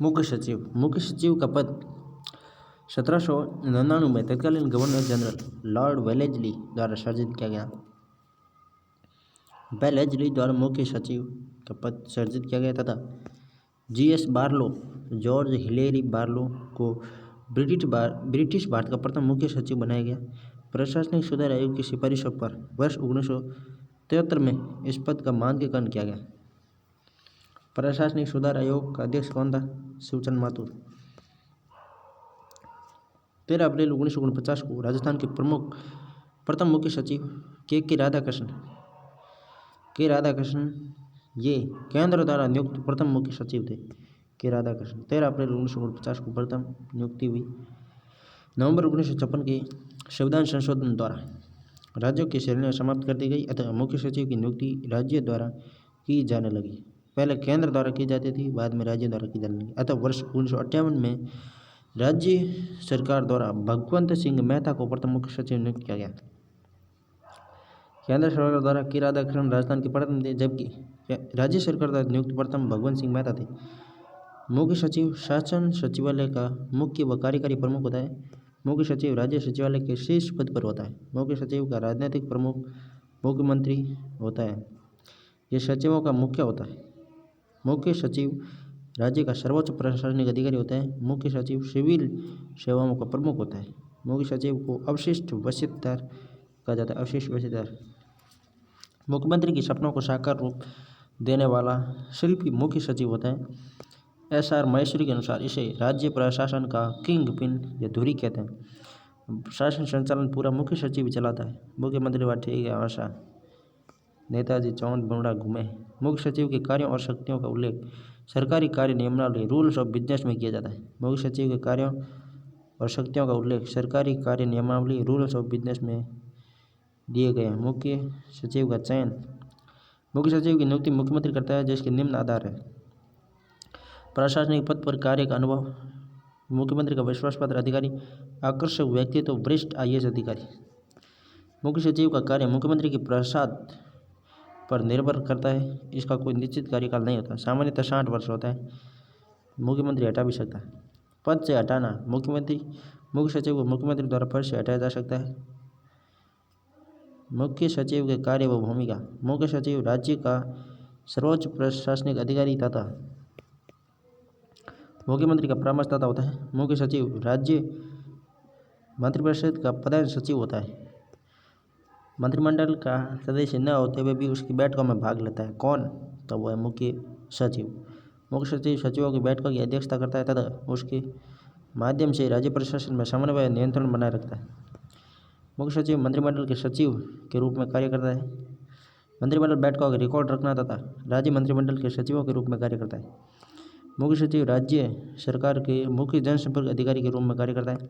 मुख्य सचिव का पद 1799 में तत्कालीन गवर्नर जनरल लॉर्ड वेलेस्ली द्वारा सृजित किया गया। वेलेस्ली द्वारा मुख्य सचिव का पद सृजित किया गया तथा GS Barlow, George Hillary Barlow को ब्रिटिश भारत का प्रथम मुख्य सचिव बनाया गया। प्रशासनिक सुधार आयोग की सिफारिशों पर वर्ष 1973 में इस पद का मानकीकरण किया गया। प्रशासनिक सुधार आयोग का अध्यक्ष कौन था? शिवचंद माथुर। 13 अप्रैल 1949 को राजस्थान के प्रथम मुख्य सचिव के राधाकृष्णन ये केंद्र द्वारा नियुक्त प्रथम मुख्य सचिव थे। के राधाकृष्णन 13 अप्रैल 1949 को प्रथम नियुक्ति हुई। नवंबर 1956 के संविधान संशोधन द्वारा राज्यों की श्रेणियां समाप्त कर दी गई अतः मुख्य सचिव की नियुक्ति राज्य द्वारा की जाने लगी। पहले केंद्र द्वारा की जाती थी, बाद में राज्य द्वारा की जाने लगी। अतः वर्ष 1958 में राज्य सरकार द्वारा भगवंत सिंह मेहता को प्रथम मुख्य सचिव नियुक्त किया गया। केंद्र सरकार द्वारा के राधाकृष्णन राजस्थान के प्रथम थे, जबकि राज्य सरकार द्वारा नियुक्त प्रथम भगवंत सिंह मेहता थे। मुख्य सचिव शासन सचिवालय का मुख्य व कार्यकारी प्रमुख होता है। मुख्य सचिव राज्य सचिवालय के शीर्ष पद पर होता है। मुख्य सचिव का राजनीतिक प्रमुख मुख्यमंत्री होता है। यह सचिवों का मुख्य होता है। मुख्य सचिव राज्य का सर्वोच्च प्रशासनिक अधिकारी होता है। मुख्य सचिव सिविल सेवाओं का प्रमुख होता है। मुख्य सचिव को अवशिष्ट वसीयतदार कहा जाता है। अवशिष्ट वसीयतदार मुख्यमंत्री के सपनों को साकार रूप देने वाला शिल्पी मुख्य सचिव होता है। एसआर महेश्वरी के अनुसार इसे राज्य प्रशासन का किंग पिन या धुरी कहते हैं। शासन संचालन पूरा मुख्य सचिव चलाता है। मुख्यमंत्री व ठीक है आशा नेताजी चौंद बंगड़ा घूमे। मुख्य सचिव के कार्यों और शक्तियों का उल्लेख सरकारी कार्य नियमावली रूल्स ऑफ बिजनेस में किया जाता है। मुख्य सचिव के कार्यों और शक्तियों का उल्लेख सरकारी कार्य नियमावली रूल्स ऑफ बिजनेस में दिए गए हैं। मुख्य सचिव का चयन मुख्य सचिव की नियुक्ति मुख्यमंत्री करता है, जिसके निम्न आधार है। प्रशासनिक पद पर कार्य का अनुभव, मुख्यमंत्री का विश्वास पात्र अधिकारी, आकर्षक व्यक्तित्व, वरिष्ठ आईएएस अधिकारी। मुख्य सचिव का कार्य मुख्यमंत्री के प्रसाद पर निर्भर करता है। इसका कोई निश्चित कार्यकाल नहीं होता। सामान्यतः 60 वर्ष होता है। मुख्यमंत्री हटा भी सकता है। पद से हटाना मुख्य सचिव को मुख्यमंत्री द्वारा पद से हटाया जा सकता है। मुख्य सचिव के कार्य व भूमिका, मुख्य सचिव राज्य का सर्वोच्च प्रशासनिक अधिकारी तथा मुख्यमंत्री का परामर्शदाता होता है। मुख्य सचिव राज्य मंत्रिपरिषद का प्रधान सचिव होता है। मंत्रिमंडल का सदस्य न होते हुए भी उसकी बैठकों में भाग लेता है। कौन? तो वह है मुख्य सचिव। मुख्य सचिव सचिवों की बैठकों की अध्यक्षता करता है तथा उसके माध्यम से राज्य प्रशासन में समन्वय नियंत्रण बनाए रखता है। मुख्य सचिव मंत्रिमंडल के सचिव के रूप में कार्य करता है। मंत्रिमंडल बैठकों का रिकॉर्ड रखना तथा राज्य मंत्रिमंडल के सचिवों के रूप में कार्य करता है। मुख्य सचिव राज्य सरकार के मुख्य जनसंपर्क अधिकारी के रूप में कार्य करता है।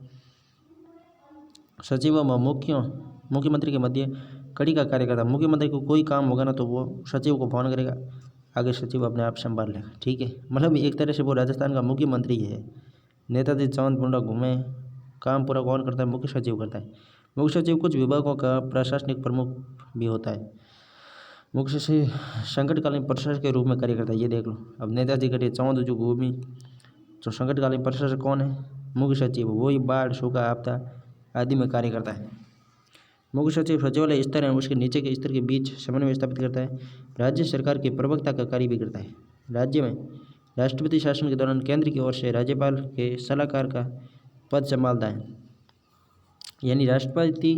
सचिवों व मुख्यमंत्री के मध्य कड़ी का कार्य करता है। मुख्यमंत्री को कोई काम होगा ना तो वो सचिव को फोन करेगा, आगे सचिव अपने आप संभाल लेगा। ठीक है, मतलब एक तरह से वो राजस्थान का मुख्यमंत्री है। नेताजी चौंद बंगड़ा घूमे, काम पूरा कौन करता है? मुख्य सचिव करता है। मुख्य सचिव कुछ विभागों का प्रशासनिक प्रमुख भी होता है। मुख्य सचिव संकटकालीन प्रशासक के रूप में कार्य करता है। ये देख लो, अब नेताजी कटे चौंद जो घूमी, तो संकटकालीन प्रशासक कौन है? मुख्य सचिव। वही बाढ़, सूखा, आपदा आदि में कार्य करता है। मुख्य सचिव सचिवालय स्तर है उसके नीचे के स्तर के बीच समन्वय स्थापित करता है। राज्य सरकार के प्रवक्ता का कार्य भी करता है। राज्य में राष्ट्रपति शासन के दौरान केंद्र की ओर से राज्यपाल के सलाहकार का पद संभालता है। यानी राष्ट्रपति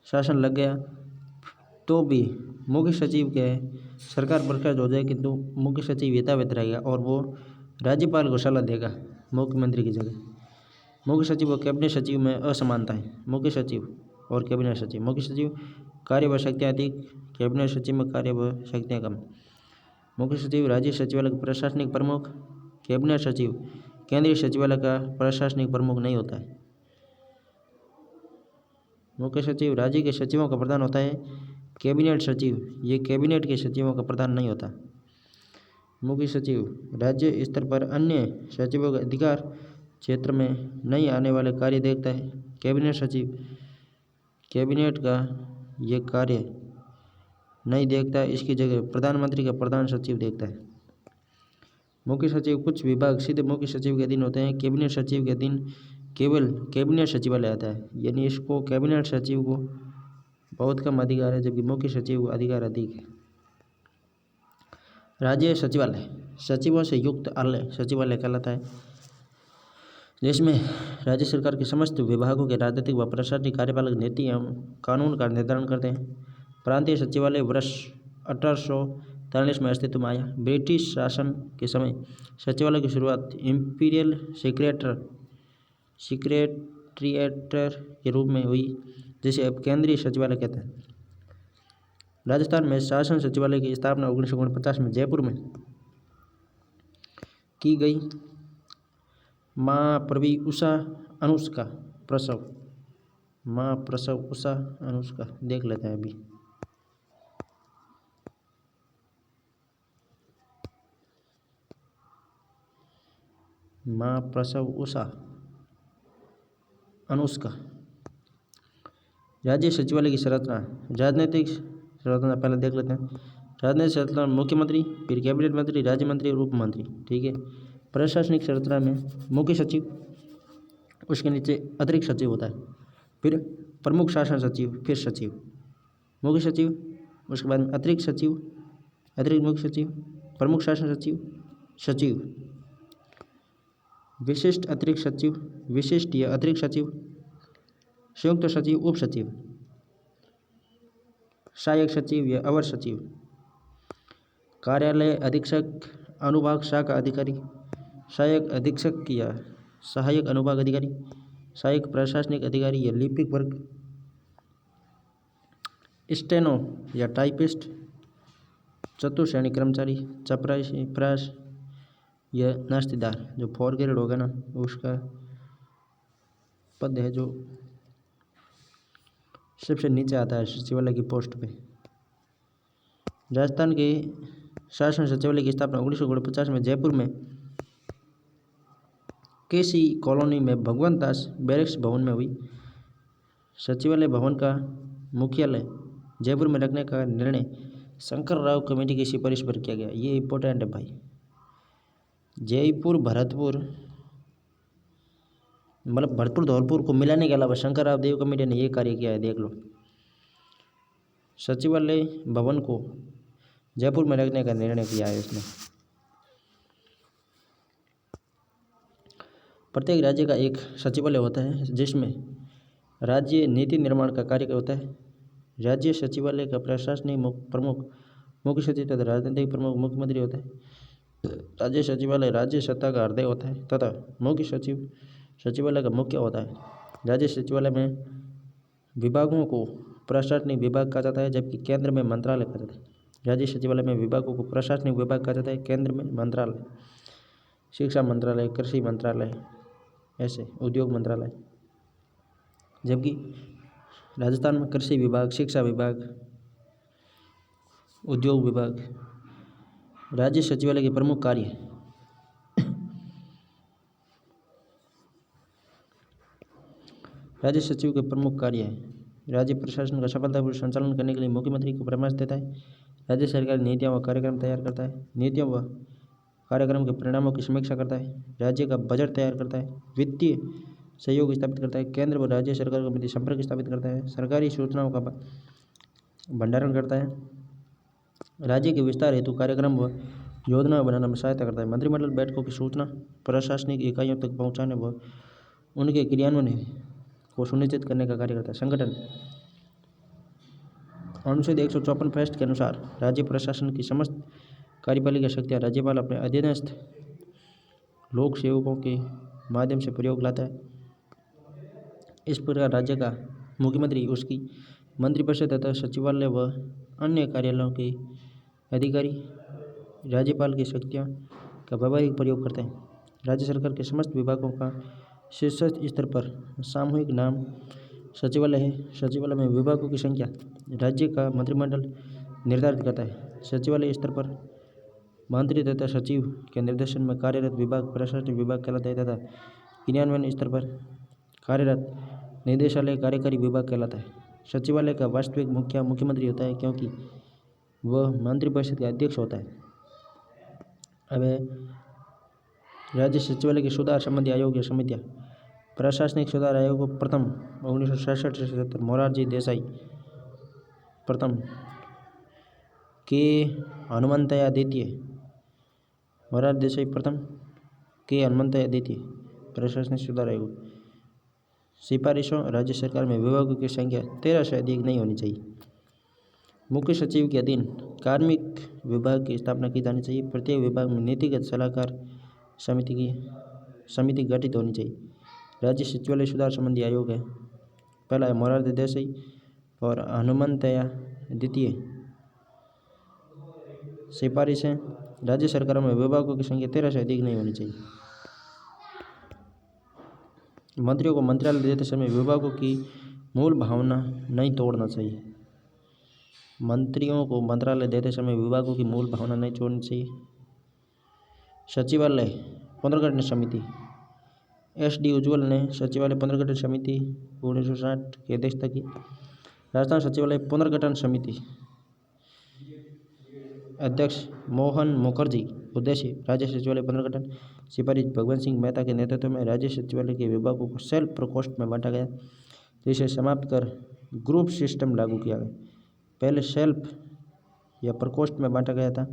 शासन लग गया तो भी मुख्य सचिव के सरकार बरकरार हो जाए, किंतु मुख्य सचिव यथावत रहेगा और वो राज्यपाल को सलाह देगा मुख्यमंत्री की जगह। मुख्य सचिव और कैबिनेट सचिव में असमानता है। मुख्य सचिव और कैबिनेट सचिव, मुख्य सचिव कार्य व शक्तियाँ अधिक, कैबिनेट सचिव में कार्य व शक्तियाँ कम। मुख्य सचिव राज्य सचिवालय का प्रशासनिक प्रमुख, कैबिनेट सचिव केंद्रीय सचिवालय का प्रशासनिक प्रमुख नहीं होता है। मुख्य सचिव राज्य के सचिवों का प्रधान होता है। कैबिनेट सचिव ये कैबिनेट के सचिवों का प्रधान नहीं होता। मुख्य सचिव राज्य स्तर पर अन्य सचिवों के अधिकार क्षेत्र में नहीं आने वाले कार्य देखता है। कैबिनेट सचिव कैबिनेट का ये कार्य नहीं देखता है, इसकी जगह प्रधानमंत्री का प्रधान सचिव देखता है। मुख्य सचिव कुछ विभाग सीधे मुख्य सचिव के अधीन होते हैं। कैबिनेट सचिव के अधीन केवल कैबिनेट सचिवालय आता है, यानी इसको कैबिनेट सचिव को बहुत कम अधिकार है, जबकि मुख्य सचिव को अधिकार अधिक है। राज्य सचिवालय सचिवों से युक्त आलय सचिवालय कहलाता है, जिसमें राज्य सरकार के समस्त विभागों के राजनीतिक व प्रशासनिक कार्यपालक नीति एवं कानून का निर्धारण करते हैं। प्रांतीय सचिवालय वर्ष 1843 में अस्तित्व में आया। ब्रिटिश शासन के समय सचिवालय की शुरुआत इंपीरियल सेक्रेटरीएट के रूप में हुई, जिसे अब केंद्रीय सचिवालय कहते हैं। राजस्थान में शासन सचिवालय की स्थापना 1949 में जयपुर में की गई। माँ प्रवी उषा अनुष्का प्रसव, माँ प्रसव उषा अनुष्का देख लेते हैं अभी। माँ प्रसव उषा अनुष्का। राज्य सचिवालय की संरचना, राजनीतिक संरचना पहले देख लेते हैं। राजनीतिक संरचना मुख्यमंत्री, फिर कैबिनेट मंत्री, राज्य मंत्री और उप मंत्री, ठीक है। प्रशासनिक संरचना में मुख्य सचिव, उसके नीचे अतिरिक्त सचिव होता है, फिर प्रमुख शासन सचिव, फिर सचिव, मुख्य सचिव, उसके बाद में अतिरिक्त सचिव, अतिरिक्त मुख्य सचिव, प्रमुख शासन सचिव, सचिव, विशिष्ट अतिरिक्त सचिव, विशिष्ट या अतिरिक्त सचिव, संयुक्त सचिव, उप सचिव, सहायक सचिव या अवर सचिव, कार्यालय अधीक्षक, अनुभाग शाखा अधिकारी, सहायक अधीक्षक या सहायक अनुभाग अधिकारी, सहायक प्रशासनिक अधिकारी या लिपिक वर्ग, स्टेनो या टाइपिस्ट, चतुश्रेणी कर्मचारी, चपरासी, प्रास या नाश्तेदार, जो 4 ग्रेड होगा ना उसका पद है जो सबसे नीचे आता है सचिवालय की पोस्ट पे। राजस्थान के शासन सचिवालय की स्थापना 1949 में जयपुर में केसी कॉलोनी में भगवंत दास बैरिक्स भवन में हुई। सचिवालय भवन का मुख्यालय जयपुर में रखने का निर्णय शंकर राव कमेटी की सिफारिश पर किया गया। ये इंपॉर्टेंट है भाई। जयपुर भरतपुर मतलब भरतपुर धौलपुर को मिलाने के अलावा शंकर राव देव कमेटी ने ये कार्य किया है, देख लो। सचिवालय भवन को जयपुर में रखने का निर्णय किया है इसने। प्रत्येक राज्य का एक सचिवालय होता है, जिसमें राज्य नीति निर्माण का कार्य होता है। राज्य सचिवालय का प्रशासनिक प्रमुख मुख्य सचिव तथा राजनीतिक प्रमुख मुख्यमंत्री होता है। राज्य सचिवालय राज्य सत्ता का हृदय होता है तथा मुख्य सचिव सचिवालय का मुख्य होता है। राज्य सचिवालय में विभागों को प्रशासनिक विभाग कहा जाता है, जबकि केंद्र में मंत्रालय कहा जाता है। राज्य सचिवालय में विभागों को प्रशासनिक विभाग कहा जाता है, केंद्र में मंत्रालय, शिक्षा मंत्रालय, कृषि मंत्रालय, ऐसे उद्योग मंत्रालय। जबकि राजस्थान में कृषि विभाग, शिक्षा विभाग, उद्योग विभाग। राज्य सचिवालय के प्रमुख कार्य राज्य सचिव के प्रमुख कार्य है राज्य प्रशासन का सफलतापूर्वक संचालन करने के लिए मुख्यमंत्री को परामर्श देता है। राज्य सरकार नीतियाँ व कार्यक्रम तैयार करता है, नीतियों व कार्यक्रम के परिणामों की समीक्षा करता है, राज्य का बजट तैयार करता है, वित्तीय सहयोग स्थापित करता है, केंद्र व राज्य सरकार के बीच संपर्क स्थापित करता है, सरकारी सूचनाओं का भंडारण करता है, राज्य के विस्तार हेतु कार्यक्रम व योजना बनाने में सहायता करता है, मंत्रिमंडल बैठकों की सूचना प्रशासनिक इकाइयों तक पहुँचाने व उनके क्रियान्वयन को सुनिश्चित करने का कार्य करता है। संगठन अनुच्छेद 154 फैस्ट के अनुसार राज्य प्रशासन की समस्त कार्यपालिका शक्तियाँ राज्यपाल अपने अधीनस्थ लोक सेवकों के माध्यम से प्रयोग लाता है। इस प्रकार राज्य का मुख्यमंत्री, उसकी मंत्रिपरिषद तथा सचिवालय व अन्य कार्यालयों के अधिकारी राज्यपाल की शक्तियाँ का व्यावहारिक प्रयोग करते हैं। राज्य सरकार के समस्त विभागों का शीर्ष स्तर पर सामूहिक नाम सचिवालय है। सचिवालय में विभागों की संख्या राज्य का मंत्रिमंडल निर्धारित करता है। सचिवालय स्तर पर मंत्री तथा सचिव के निर्देशन में कार्यरत विभाग प्रशासनिक विभाग कहलाता है तथा क्रियान्वयन स्तर पर कार्यरत निदेशालय कार्यकारी विभाग कहलाता है। सचिवालय का वास्तविक मुखिया मुख्यमंत्री होता है, क्योंकि वह मंत्रिपरिषद का अध्यक्ष होता है। अब राज्य सचिवालय के सुधार संबंधी आयोग या समितियाँ। प्रशासनिक सुधार आयोग प्रथम 1966 से 77, मोरारजी देसाई प्रथम, के हनुमंतया द्वितीय, मोरारजी देसाई प्रथम, के हनुमंतया द्वितीय। प्रशासनिक सुधार आयोग। सिफारिशों। राज्य सरकार में विभागों की संख्या 13 से अधिक नहीं होनी चाहिए। मुख्य सचिव के अधीन कार्मिक विभाग की स्थापना की जानी चाहिए। प्रत्येक विभाग में नीतिगत सलाहकार समिति गठित होनी चाहिए। राज्य सचिवालय सुधार संबंधी आयोग है। पहला है मोरारजी देसाई और हनुमंतया द्वितीय। सिफारिश है। राज्य सरकारों में विभागों की संख्या 13 से अधिक नहीं होनी चाहिए। मंत्रियों को मंत्रालय देते समय विभागों की मूल भावना नहीं तोड़ना चाहिए। मंत्रियों को मंत्रालय देते समय विभागों की मूल भावना नहीं छोड़नी चाहिए। सचिवालय पुनर्गठन समिति। SD उज्ज्वल ने सचिवालय पुनर्गठन समिति 1960 की अध्यक्षता की। राजस्थान सचिवालय पुनर्गठन समिति अध्यक्ष मोहन मुखर्जी। उद्देश्य राज्य सचिवालय पुनर्गठन। सिफारिश भगवंत सिंह मेहता के नेतृत्व में राज्य सचिवालय के विभागों को सेल्फ प्रकोष्ठ में बांटा गया, जिसे समाप्त कर ग्रुप सिस्टम लागू किया गया। पहले सेल्फ या प्रकोष्ठ में बांटा गया था,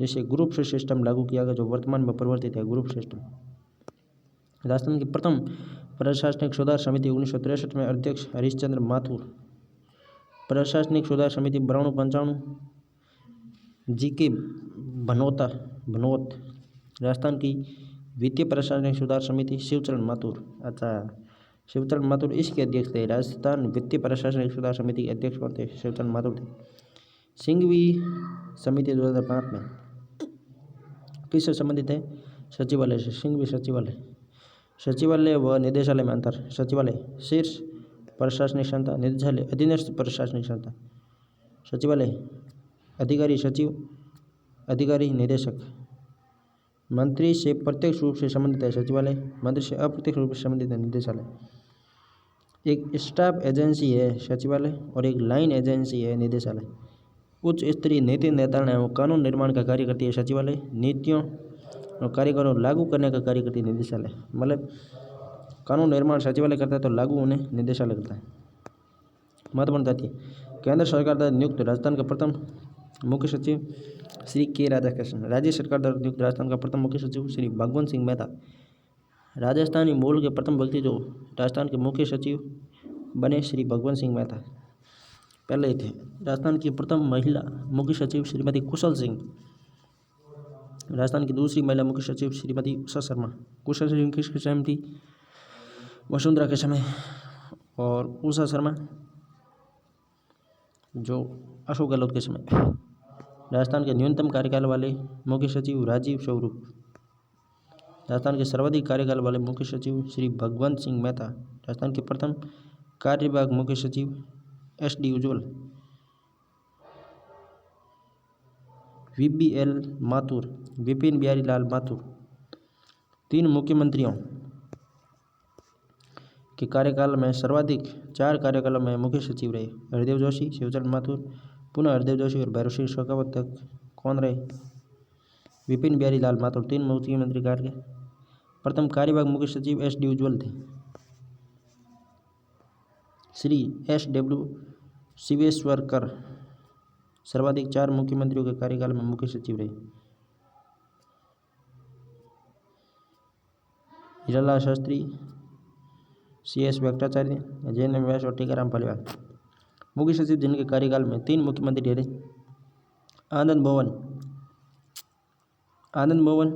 जिसे ग्रुप सिस्टम लागू किया गया, जो वर्तमान में परिवर्तित है ग्रुप सिस्टम। राजस्थान की प्रथम प्रशासनिक सुधार समिति 1963 में अध्यक्ष हरीशचंद्र माथुर। प्रशासनिक सुधार समिति 92-95 GK भनोत। राजस्थान की वित्तीय प्रशासनिक सुधार समिति शिवचरण माथुर। अच्छा, शिवचरण माथुर इसके अध्यक्ष थे। राजस्थान वित्तीय प्रशासनिक सुधार समिति के अध्यक्ष कौन थे? शिवचरण माथुर थे। सिंघवी समिति 2005 में किससे संबंधित है? सचिवालय से। सिंघवी सचिवालय व निदेशालय में अंतर। सचिवालय शीर्ष प्रशासनिक संस्था, निदेशालय अधीनस्थ प्रशासनिक संस्था। सचिवालय अधिकारी सचिव, अधिकारी निदेशक। मंत्री से प्रत्यक्ष रूप से संबंधित है सचिवालय, मंत्री से अप्रत्यक्ष रूप से संबंधित है निदेशालय। एक स्टाफ एजेंसी है सचिवालय और एक लाइन एजेंसी है निदेशालय। उच्च स्तरीय नीति निर्धारण एवं कानून निर्माण का कार्य करती है सचिवालय। नीतियों और कार्यक्रमों लागू करने का कार्य करती है निदेशालय। मतलब कानून निर्माण सचिवालय करता है तो लागू उन्हें निदेशालय करता है। महत्वपूर्ण तथ्य। केंद्र सरकार द्वारा नियुक्त राजस्थान का प्रथम मुख्य सचिव श्री के राधाकृष्णन। राज्य सरकार द्वारा नियुक्त राजस्थान का प्रथम मुख्य सचिव श्री भगवंत सिंह मेहता। राजस्थानी मूल के प्रथम व्यक्ति जो राजस्थान के मुख्य सचिव बने श्री भगवंत सिंह मेहता पहले ही थे। राजस्थान की प्रथम महिला मुख्य सचिव श्रीमती कुशल सिंह। राजस्थान की दूसरी महिला मुख्य सचिव श्रीमती उषा शर्मा। कुशल सिंह किसके समय थी? वसुंधरा के समय। और उषा शर्मा जो अशोक गहलोत के समय। राजस्थान के न्यूनतम कार्यकाल वाले मुख्य सचिव राजीव स्वरूप। राजस्थान के सर्वाधिक कार्यकाल वाले मुख्य सचिव श्री भगवंत सिंह मेहता। राजस्थान के प्रथम कार्यविभाग मुख्य सचिव SD उज्ज्वल। VBL माथुर, विपिन बिहारी लाल माथुर। 3 मुख्यमंत्रियों के कार्यकाल में सर्वाधिक 4 कार्यकालों में मुख्य सचिव रहे हरदेव जोशी, शिवचरण माथुर, पुनः हरदेव जोशी और भैरव सिंह शेखावत तक कौन रहे? विपिन बिहारी लाल माथुर। 3 मुख्यमंत्री कार्य। प्रथम कार्यविभाग मुख्य सचिव SD उज्ज्वल थे। श्री SW शिवेश्वरकर सर्वाधिक 4 मुख्यमंत्रियों के कार्यकाल में मुख्य सचिव रहे। हीरालाल शास्त्री, CS वेंकटाचार्य, JNM व्यास और टीकाराम पालीवाल। मुख्य सचिव जिनके कार्यकाल में 3 मुख्यमंत्री रहे। आनंद मोहन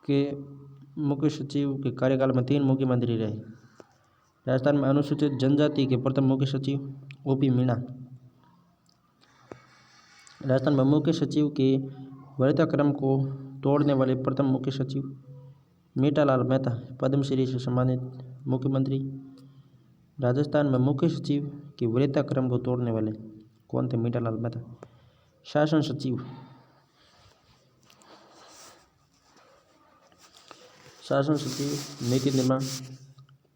के मुख्य सचिव के कार्यकाल में 3 मुख्यमंत्री रहे। राजस्थान में अनुसूचित जनजाति के प्रथम मुख्य सचिव OP मीणा। राजस्थान में मुख्य सचिव के वरीयताक्रम को तोड़ने वाले प्रथम मुख्य सचिव मीठालाल मेहता, पद्मश्री से सम्मानित मुख्यमंत्री। राजस्थान में मुख्य सचिव के वरीयताक्रम को तोड़ने वाले कौन थे? मीठालाल मेहता। शासन सचिव नीति निर्माण,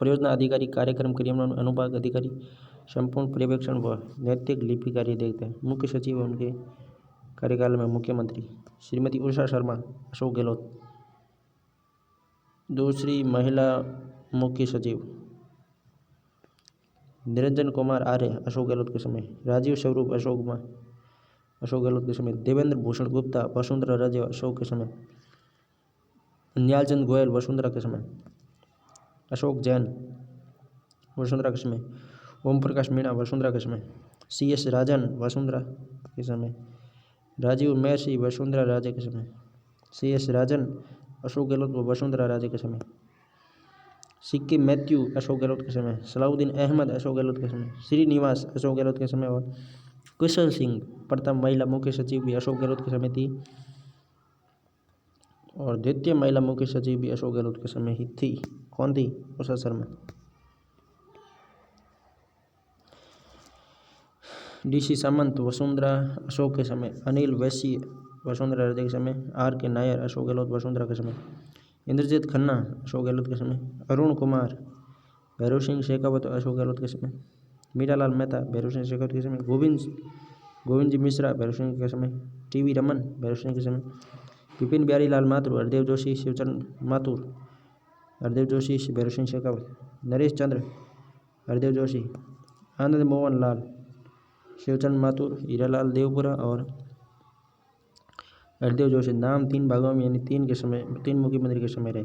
परियोजना अधिकारी, कार्यक्रम क्रियान्वयन अनुभाग अधिकारी, संपूर्ण पर्यवेक्षण व नैतिक लिपि कार्य देखते हैं। मुख्य सचिव उनके कार्यकाल में मुख्यमंत्री श्रीमती उषा शर्मा, अशोक गहलोत। दूसरी महिला मुख्य सचिव निरंजन कुमार आर्य अशोक गहलोत के समय, राजीव स्वरूप अशोक गहलोत के समय, देवेंद्र भूषण गुप्ता वसुंधरा राजे अशोक के समय, न्यालचंद गोयल वसुंधरा के समय, अशोक जैन वसुंधरा के समय, ओम प्रकाश मीणा वसुंधरा के समय, CS राजन वसुंधरा के समय, राजीव मैसी वसुंधरा राजे के समय, CS राजन अशोक गहलोत व वसुंधरा राजे के समय, सिक्के मैथ्यू अशोक गहलोत के समय, सलाउद्दीन अहमद अशोक गहलोत के समय, श्रीनिवास अशोक गहलोत के समय और कुशल सिंह प्रथम महिला मुख्य सचिव भी अशोक गहलोत के समय थी और द्वितीय महिला मुख्य सचिव भी अशोक गहलोत के समय ही थी। कौन थी? उषा शर्मा। DC सामंत वसुंधरा अशोक के समय, अनिल वैसी वसुंधरा राजे के समय, RK नायर अशोक गहलोत वसुंधरा के समय, इंद्रजीत खन्ना अशोक गहलोत के समय, अरुण कुमार भैरव सिंह शेखावत अशोक गहलोत के समय, मीरालाल मेहता भैरव सिंह शेखावत के समय, गोविंद जी मिश्रा भैरव सिंह के समय, TV रमन भैरव सिंह के समय, विपिन बिहारी लाल माथुर हरदेव जोशी शिवचंद माथुर हरदेव जोशी भैरव सिंह शेखावत, नरेश चंद्र हरदेव जोशी, आनंद मोहन लाल शिवचंद माथुर, हीरालाल देवपुरा और हरदेव जोशी। नाम 3 भागों में यानी 3 के समय 3 मुख्यमंत्री के समय रहे।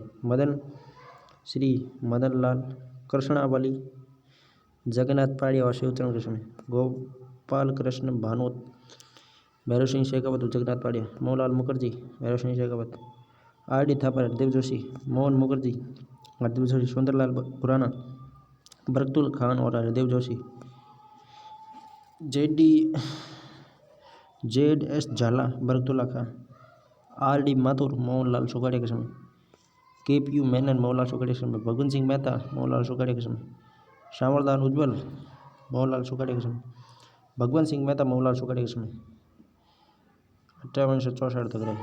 मदन लाल कृष्णावली जगन्नाथ पाड़िया और शिवचरण के समय, गोपाल कृष्ण भानोत भैरव सिंह शेखावत जगन्नाथ पाड़िया, मोहनलाल मुखर्जी भैरव सिंह शेखावत, RD थापर हरदेव जोशी, मोहन मुखर्जी हरदेव जोशी, सुंदरलाल खुराना बरकतुल खान और हरदेव जोशी, ZS झाला बरकतुल्ला खां, RD माथुर मोहनलाल सुगाड़िया के समय, KPU मेनन मोहनलाल सुगाड़िया के समय, भगवंत सिंह मेहता मोहनलाल सुगाड़िया के समय, श्यामलाल उज्ज्वल मोहनलाल सुगाड़िया के समय, भगवंत सिंह मेहता मोहनलाल सुगाड़िया के समय 58 से 64 तक रहे।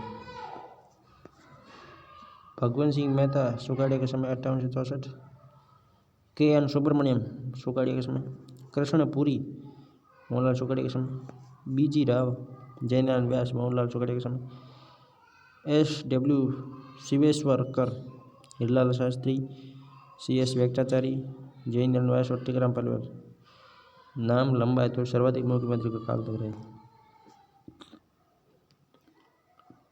भगवंत सिंह मेहता सुगाड़िया के समय 58 से 64, KN सुब्रमण्यम सुगाड़िया के समय, कृष्णपुरी मोहनलाल सुगाड़िया के समय, BG राव जयनारायण व्यास मोहनलाल सुगाड़िया के समय, SW शिवेश्वरकर हिरलाल शास्त्री, CS वेंकटाचारी जयनारायण व्यास और टीकाराम पालीवाल। नाम लंबा है तो सर्वाधिक मुख्यमंत्री का काल तक रहे।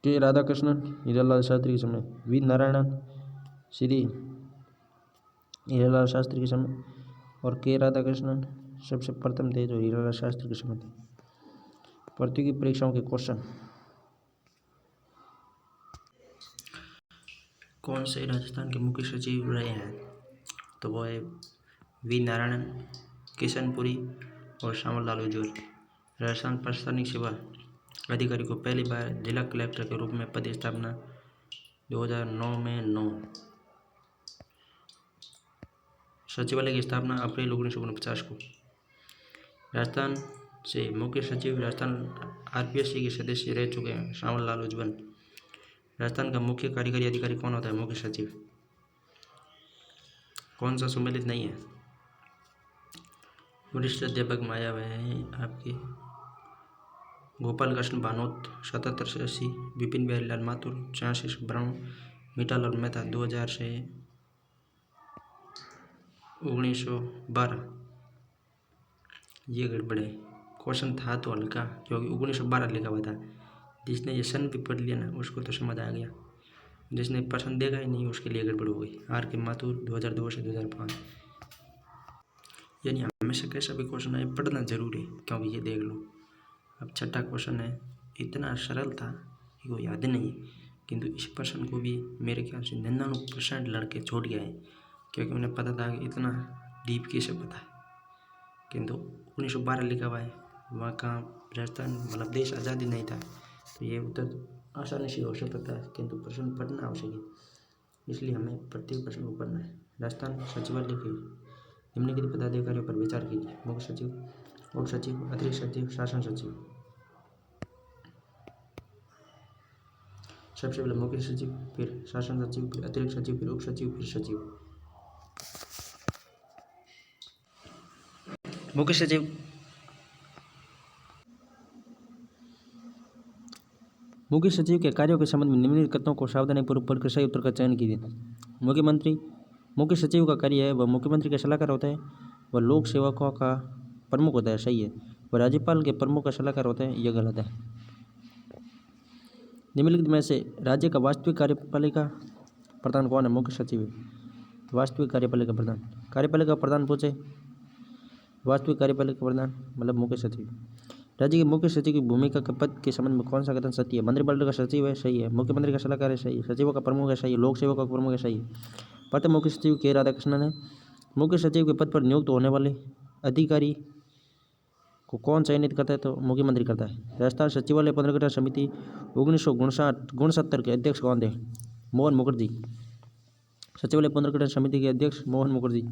K राधाकृष्णन हीरालाल शास्त्री के समय, V नारायणन श्री हीरालाल शास्त्री के समय और K राधाकृष्णन सबसे प्रथम थे जो हीरालाल शास्त्री के समय थे। प्रतियोगी परीक्षाओं के क्वेश्चन। कौन से राजस्थान के मुख्य सचिव रहे हैं? तो वो है V नारायणन, किशनपुरी और श्यामलाल उज्ज्वल। राजस्थान प्रशासनिक सेवा अधिकारी को पहली बार जिला कलेक्टर के रूप में पद स्थापना 2009 में 9। सचिवालय की स्थापना अप्रैल 1949 को। राजस्थान से मुख्य सचिव राजस्थान RPSC के सदस्य रह चुके हैं श्यामलाल उज्ज्वल। राजस्थान का मुख्य कार्यकारी अधिकारी कौन होता है? मुख्य सचिव। कौन सा सम्मिलित नहीं है? वरिष्ठ अध्यापक माया है आपके गोपाल कृष्ण भानोत 77 से 80, विपिन बिहारी लाल माथुर 86 से 92, मीठालाल मेहता 2000 से 1912। ये गड़बड़ है, क्वेश्चन था तो हल्का क्योंकि 1912 लिखा हुआ था। जिसने ये सन भी पढ़ लिया ना उसको तो समझ आ गया, जिसने प्रश्न देखा ही नहीं उसके लिए गड़बड़ हो गई। RK माथुर 2002 से 2005। यानी हमेशा कैसा भी क्वेश्चन आए पढ़ना जरूरी है, क्योंकि ये देख लो अब छठा क्वेश्चन है, इतना सरल था कि कोई याद नहीं, किंतु इस प्रश्न को भी मेरे ख्याल से 99% लड़के छोड़ गए हैं, क्योंकि उन्हें पता था कि इतना डीप कैसे पता है। किंतु 1912 लिखा हुआ है, वहाँ का राजस्थान मतलब देश आज़ादी नहीं था, तो ये उत्तर आसानी से हो सकता था, किंतु प्रश्न पढ़ना आवश्यक है, इसलिए हमें प्रत्येक प्रश्न को पढ़ना है। राजस्थान सचिवालय के निम्नलिखित पदाधिकारियों पर विचार कीजिए। मुख्य सचिव, उप सचिव, अतिरिक्त सचिव, शासन सचिव। सबसे पहले मुख्य सचिव, फिर शासन सचिव, फिर अतिरिक्त सचिव, फिर उप सचिव, फिर सचिव। मुख्य सचिव मुख्य सचिव के कार्यों के संबंध में निम्नलिखित कथनों को सावधानीपूर्वक पढ़कर सही उत्तर का चयन कीजिए। मुख्य सचिव का कार्य है वह मुख्यमंत्री का सलाहकार होता है, वह लोक सेवकों का प्रमुख होता है, सही है। वह राज्यपाल के प्रमुख का सलाहकार होता है, यह गलत है। निम्नलिखित में से राज्य का वास्तविक कार्यपालिका प्रधान कौन है? मुख्य सचिव है। वास्तविक कार्यपालिका प्रधान पूछे, वास्तविक कार्यपालिका प्रधान मतलब मुख्य सचिव। राज्य के मुख्य सचिव की भूमिका के पद के संबंध में कौन सा कथन सत्य है? मंत्रिमंडल का सचिव है, सही है। मुख्यमंत्री का सलाहकार है, सही है। सचिवों का प्रमुख है, सही है। लोक सेवकों का प्रमुख है, सही है। प्रथम मुख्य सचिव के राधाकृष्णन है। मुख्य सचिव के पद पर नियुक्त होने वाले अधिकारी को कौन चयनित करता है? तो मुख्यमंत्री करता है। राजस्थान सचिवालय पुनर्गठन समिति 1969 के अध्यक्ष कौन थे? मोहन मुखर्जी। सचिवालय पुनर्गठन समिति के अध्यक्ष मोहन मुखर्जी।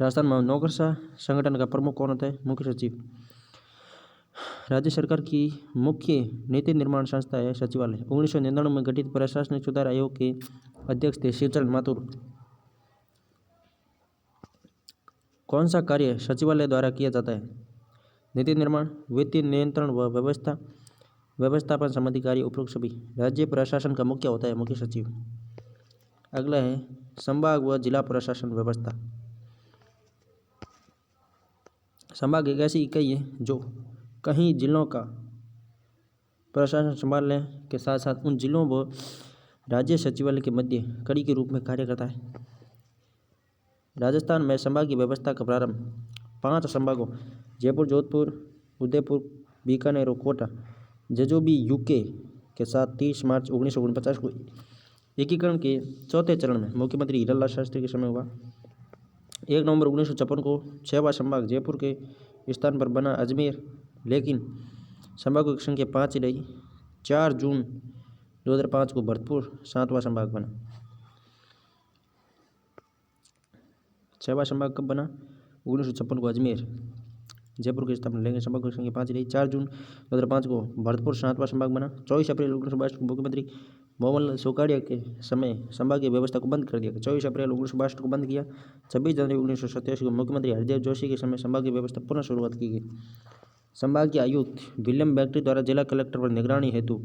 राजस्थान में नौकरशाह संगठन का प्रमुख कौन होता है? मुख्य सचिव। राज्य सरकार की मुख्य नीति निर्माण संस्था है सचिवालय। 1999 में गठित प्रशासनिक सुधार आयोग के अध्यक्ष थे शिवचरण माथुर। कौन सा कार्य सचिवालय द्वारा किया जाता है? नीति निर्माण, वित्तीय नियंत्रण व व्यवस्थापन संबंधी कार्य उपरोक्त सभी। राज्य प्रशासन का मुख्य होता है मुख्य सचिव। अगला है संभाग व जिला प्रशासन व्यवस्था। संभाग एक ऐसी इकाई है जो कहीं जिलों का प्रशासन संभालने के साथ साथ उन जिलों व राज्य सचिवालय के मध्य कड़ी के रूप में कार्य करता है। राजस्थान में संभाग की व्यवस्था का प्रारंभ 5 संभागों जयपुर, जोधपुर, उदयपुर, बीकानेर और कोटा जेजोबी यूके के साथ 30 मार्च 1949 को एकीकरण के चौथे चरण में मुख्यमंत्री हीरालाल शास्त्री के समय हुआ। 1 नवंबर 1956 को 6वां संभाग जयपुर के स्थान पर बना अजमेर, लेकिन संभागों की संख्या 5 ही रही। 4 जून 2005 को भरतपुर 7वां संभाग बना। 6वां संभाग कब बना? 1956 को अजमेर, जयपुर की स्थापना, लेकिन संभागों की संख्या 5 ही रही। 4 जून 2005 को भरतपुर 7वां संभाग बना। 24 अप्रैल 1962 को मुख्यमंत्री मोहनलाल सुखाड़िया के समय संभागीय व्यवस्था को बंद कर दिया गया। 24 अप्रैल 1962 को बंद किया। 26 जनवरी 1987 को मुख्यमंत्री हरदेव जोशी के समय संभागीय व्यवस्था पुनः शुरुआत की गई। संभागीय आयुक्त विलियम बेक्टी द्वारा जिला कलेक्टर पर निगरानी हेतु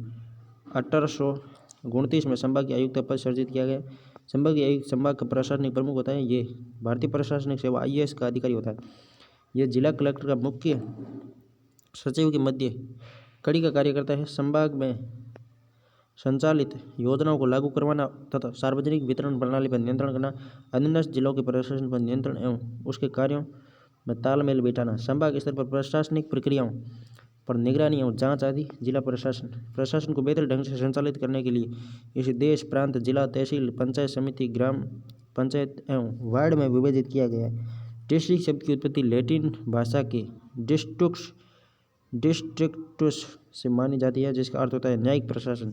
1829 में संभागीय आयुक्त पद सृजित किया गया। संभागीय आयुक्त संभाग का प्रशासनिक प्रमुख होता है। ये भारतीय प्रशासनिक सेवा IAS का अधिकारी होता है। यह जिला कलेक्टर का मुख्य सचिव के मध्य कड़ी का कार्य करता है। संभाग में संचालित योजनाओं को लागू करवाना तथा सार्वजनिक वितरण प्रणाली पर नियंत्रण करना, अधीनस्थ जिलों के प्रशासन पर नियंत्रण एवं उसके कार्यों में तालमेल बिठाना, संभाग स्तर पर प्रशासनिक प्रक्रियाओं पर निगरानी एवं जांच आदि। जिला प्रशासन को बेहतर ढंग से संचालित करने के लिए इसे देश, प्रांत, जिला, तहसील, पंचायत समिति, ग्राम पंचायत एवं वार्ड में विभाजित किया गया है। डिस्ट्रिक्ट शब्द की उत्पत्ति लैटिन भाषा के डिस्ट्रिक्टस से मानी जाती है, जिसका अर्थ होता है न्यायिक प्रशासन।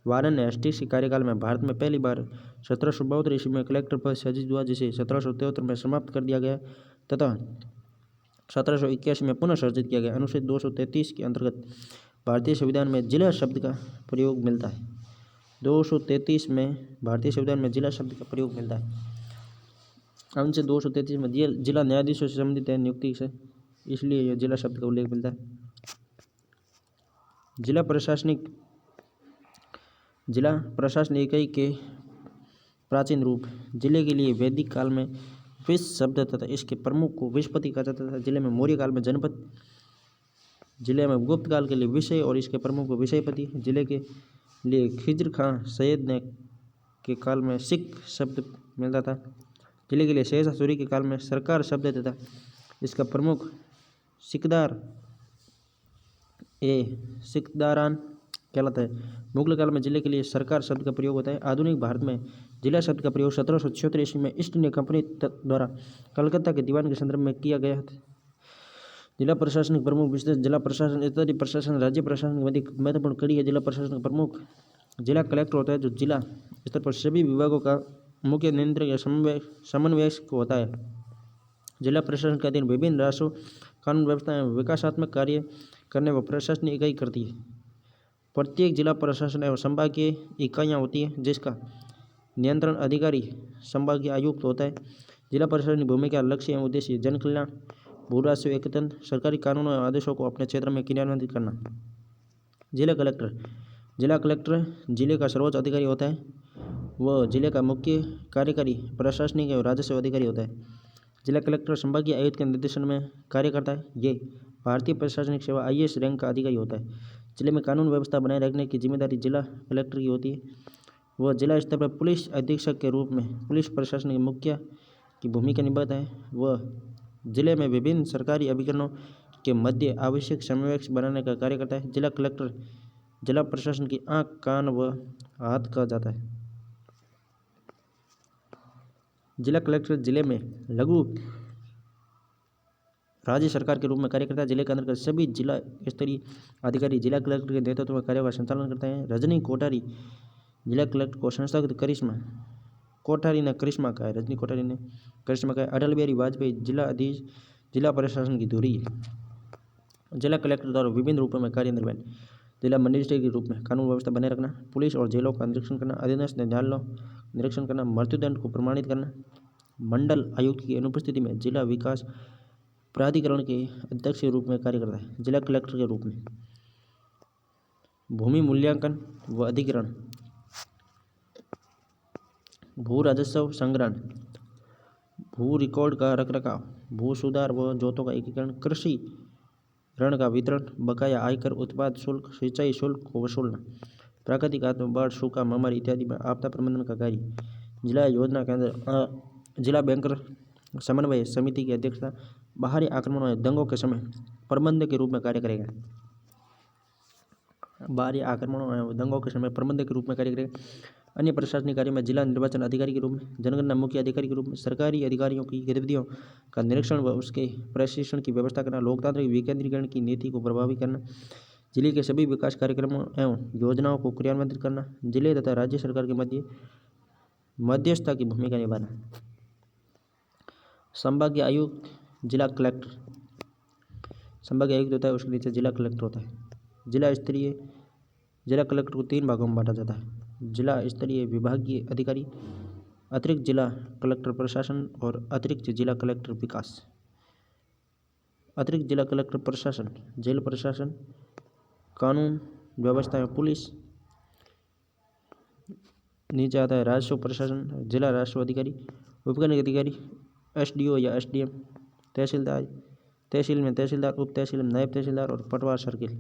वारन हेस्टिंग्स के कार्यकाल में भारत में पहली बार 1772 ईस्वी में कलेक्टर पद सृजित हुआ, जिसे 1773 में समाप्त कर दिया गया तथा 1781 में पुनः सृजित किया गया। अनुच्छेद 233 के अंतर्गत भारतीय संविधान में जिला शब्द का प्रयोग मिलता है। 233 में भारतीय संविधान में जिला शब्द का प्रयोग मिलता है। अनुच्छेद 233 में जिला न्यायाधीशों से संबंधित है नियुक्ति से, इसलिए यह जिला शब्द का उल्लेख मिलता है। जिला प्रशासन इकाई के प्राचीन रूप। जिले के लिए वैदिक काल में विश शब्द तथा इसके प्रमुख को विशपति कहा जाता था। जिले में मौर्य काल में जनपद, जिले में गुप्त काल के लिए विषय और इसके प्रमुख को विषयपति। जिले के लिए खिज्र खां सैयद ने के काल में सिख शब्द मिलता था। जिले के लिए शेरशाह सूरी के काल में सरकार शब्द तथा इसका प्रमुख सिकदारान कहलाता है। मुगल काल में जिले के लिए सरकार शब्द का प्रयोग होता है। आधुनिक भारत में जिला शब्द का प्रयोग 1776 ईस्वी में ईस्ट इंडिया कंपनी द्वारा कलकत्ता के दीवान के संदर्भ में किया गया था। जिला प्रशासनिक प्रमुख विशेष जिला प्रशासन इत्यादि प्रशासन राज्य प्रशासन की महत्वपूर्ण कड़ी है। जिला प्रशासन का प्रमुख जिला कलेक्टर होता है, जो जिला स्तर पर सभी विभागों का मुख्य नियंत्रक या समन्वयक होता है। जिला प्रशासन के अधीन विभिन्न राजस्व, कानून व्यवस्था एवं विकासात्मक कार्य करने व प्रशासनिक इकाई करती है। प्रत्येक जिला प्रशासन एवं संभागीय इकाइयाँ होती है, जिसका नियंत्रण अधिकारी संभागीय आयुक्त होता है। जिला प्रशासन की भूमिका, लक्ष्य एवं उद्देश्य जन कल्याण, भू राजस्व एकत्रण, सरकारी कानूनों एवं आदेशों को अपने क्षेत्र में क्रियान्वित करना। जिला कलेक्टर जिले का सर्वोच्च अधिकारी होता है। वह जिले का मुख्य कार्यकारी प्रशासनिक एवं राजस्व अधिकारी होता है। जिला कलेक्टर संभागीय आयुक्त के निर्देशन में कार्य करता है। ये भारतीय प्रशासनिक सेवा IAS रैंक का अधिकारी होता है। जिले में कानून व्यवस्था बनाए रखने की जिम्मेदारी जिला कलेक्टर की होती है। वह जिला स्तर पर पुलिस अधीक्षक के रूप में पुलिस प्रशासन के मुखिया की भूमिका निभाता है। वह जिले में विभिन्न सरकारी अभिकरणों के मध्य आवश्यक समन्वय बनाने का कार्य करता है। जिला कलेक्टर जिला प्रशासन की आँख, कान व हाथ कहा जाता है। जिला कलेक्टर जिले में लघु राज्य सरकार के रूप में कार्य करता है। जिले के अंतर्गत सभी जिला स्तरीय अधिकारी जिला कलेक्टर के नेतृत्व में कार्यों का संचालन करते हैं। रजनी कोठारी जिला कलेक्टर को संस्थागत करिश्मा कोठारी ने करिश्मा का है। रजनी कोठारी ने करिश्मा का है। अटल बिहारी वाजपेयी जिला प्रशासन की धुरी है। जिला कलेक्टर द्वारा विभिन्न रूपों में कार्य निर्वहन। जिला मजिस्ट्रेट के रूप में कानून व्यवस्था बनाए रखना, पुलिस और जेलों का निरीक्षण करना, अधीनस्थ न्यायालयों निरीक्षण करना, मृत्युदंड को प्रमाणित करना। मंडल आयुक्त की अनुपस्थिति में जिला विकास प्राधिकरण के अध्यक्ष के रूप में कार्य करता है। जिला कलेक्टर के रूप में भूमि मूल्यांकन व अधिग्रहण, भू राजस्व संग्रहण, भू रिकॉर्ड का रखरखाव, भू सुधार व जोतों का एकीकरण, कृषि ऋण का वितरण, बकाया आयकर, उत्पाद शुल्क, सिंचाई शुल्क को वसूलना, प्राकृतिक आपदा, बाढ़, सूखा, महामारी इत्यादि में आपदा प्रबंधन का कार्य। जिला योजना केंद्र जिला बैंकर समन्वय समिति की अध्यक्षता बाहरी आक्रमणों या दंगों के समय प्रबंधक के रूप में कार्य करेगा। बाहरी आक्रमणों एवं दंगों के समय प्रबंधक के रूप में कार्य करेगा। अन्य प्रशासनिक कार्यों में जिला निर्वाचन अधिकारी के रूप में, जनगणना मुख्य अधिकारी के रूप में सरकारी अधिकारियों की गतिविधियों का निरीक्षण व उसके प्रशिक्षण की व्यवस्था करना, लोकतांत्रिक विकेंद्रीकरण की नीति को प्रभावी करना, जिले के सभी विकास कार्यक्रमों एवं योजनाओं को क्रियान्वित करना, जिले तथा राज्य सरकार के मध्य मध्यस्थता की भूमिका निभाना। संभागीय आयुक्त जिला कलेक्टर, संभागीय आयुक्त होता है, उसके नीचे जिला कलेक्टर होता है। जिला कलेक्टर को 3 भागों में बांटा जाता है। जिला स्तरीय विभागीय अधिकारी, अतिरिक्त जिला कलेक्टर प्रशासन और अतिरिक्त जिला कलेक्टर विकास। अतिरिक्त जिला कलेक्टर प्रशासन जेल प्रशासन, कानून व्यवस्था एवं पुलिस। नीचे आता है राजस्व प्रशासन, जिला राजस्व अधिकारी, उपखंड अधिकारी, SDO या SDM, तहसीलदार, तहसील में तहसीलदार, उप तहसील में नायब तहसीलदार और पटवार सर्किल।